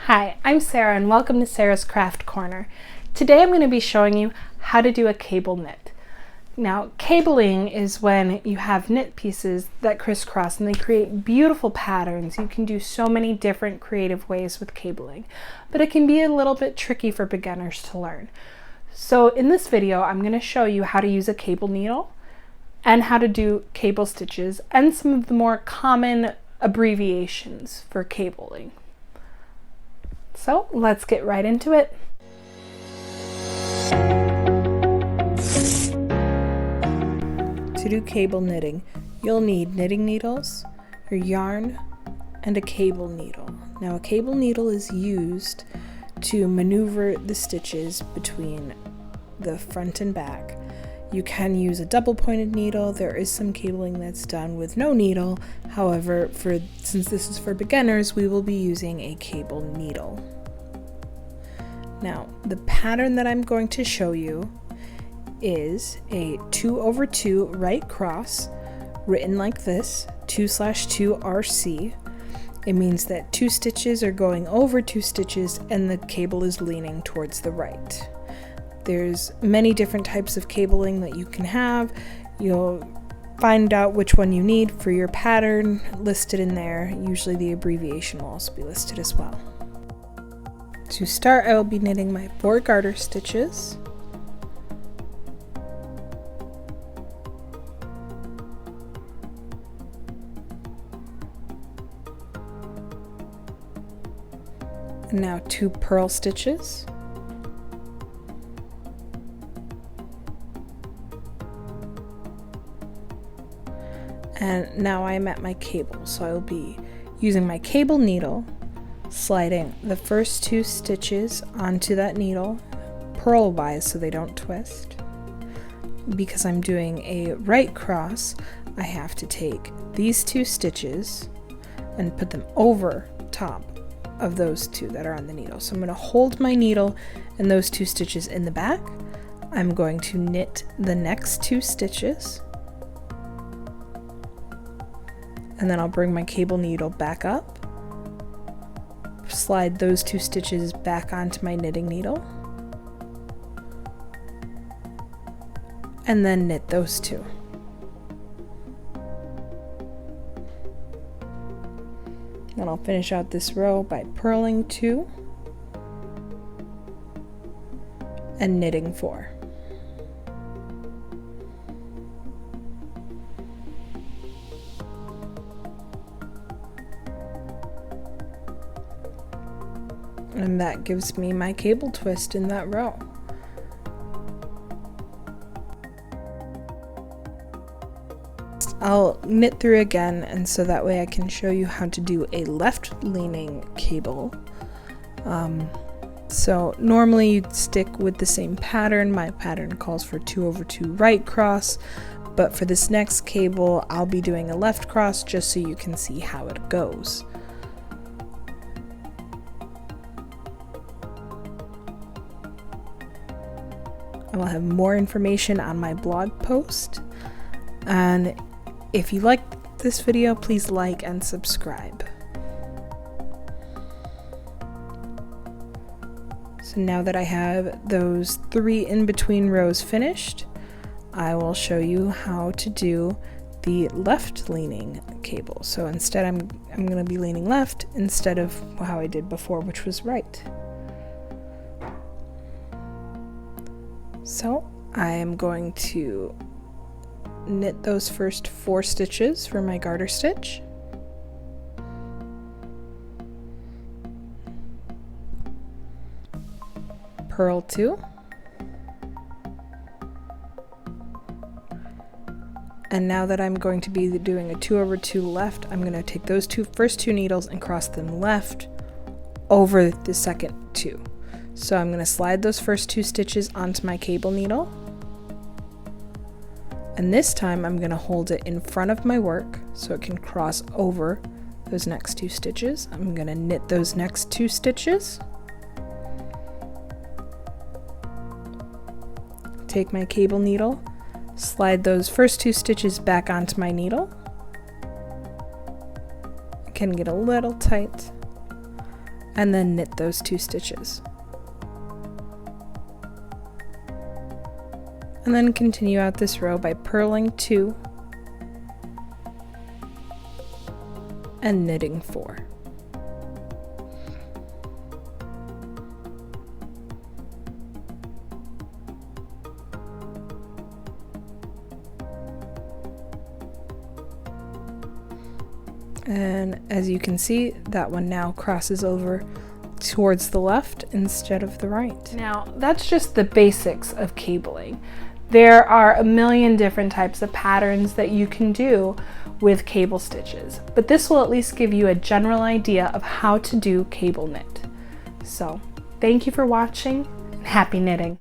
Hi, I'm Sarah and welcome to Sarah's Craft Corner. Today I'm going to be showing you how to do a cable knit. Now, cabling is when you have knit pieces that crisscross and they create beautiful patterns. You can do so many different creative ways with cabling, but it can be a little bit tricky for beginners to learn. So in this video, I'm going to show you how to use a cable needle and how to do cable stitches and some of the more common abbreviations for cabling. So let's get right into it. To do cable knitting, you'll need knitting needles, your yarn, and a cable needle. Now a cable needle is used to maneuver the stitches between the front and back. You can use a double pointed needle. There is some cabling that's done with no needle. However, since this is for beginners, we will be using a cable needle. Now, the pattern that I'm going to show you is a 2/2 right cross, written like this, 2/2 RC. It means that 2 stitches are going over 2 stitches and the cable is leaning towards the right. There's many different types of cabling that you can have. You'll find out which one you need for your pattern listed in there. Usually the abbreviation will also be listed as well. To start, I will be knitting my 4 garter stitches. And now 2 purl stitches. And now I'm at my cable, so I will be using my cable needle, sliding the first 2 stitches onto that needle, purl-wise so they don't twist. Because I'm doing a right cross, I have to take these 2 stitches and put them over top of those 2 that are on the needle. So I'm going to hold my needle and those 2 stitches in the back. I'm going to knit the next 2 stitches. And then I'll bring my cable needle back up, slide those 2 stitches back onto my knitting needle, and then knit those 2. And I'll finish out this row by purling 2 and knitting 4. And that gives me my cable twist in that row. I'll knit through again, and so that way I can show you how to do a left leaning cable. So normally you'd stick with the same pattern. My pattern calls for 2/2 right cross, but for this next cable I'll be doing a left cross just so you can see how it goes. I will have more information on my blog post, and if you like this video, please like and subscribe. So now that I have those 3 in-between rows finished, I will show you how to do the left leaning cable. So instead I'm going to be leaning left instead of how I did before, which was right. So I am going to knit those first 4 stitches for my garter stitch. Purl 2. And now that I'm going to be doing a 2/2 left, I'm going to take those first 2 needles and cross them left over the second 2. So I'm going to slide those first 2 stitches onto my cable needle, and this time I'm going to hold it in front of my work so it can cross over those next 2 stitches. I'm going to knit those next 2 stitches, take my cable needle, slide those first 2 stitches back onto my needle. It can get a little tight. and then knit those 2 stitches. And then continue out this row by purling 2 and knitting 4. And as you can see, that one now crosses over towards the left instead of the right. Now, that's just the basics of cabling. There are a million different types of patterns that you can do with cable stitches, but this will at least give you a general idea of how to do cable knit. So, thank you for watching, and happy knitting!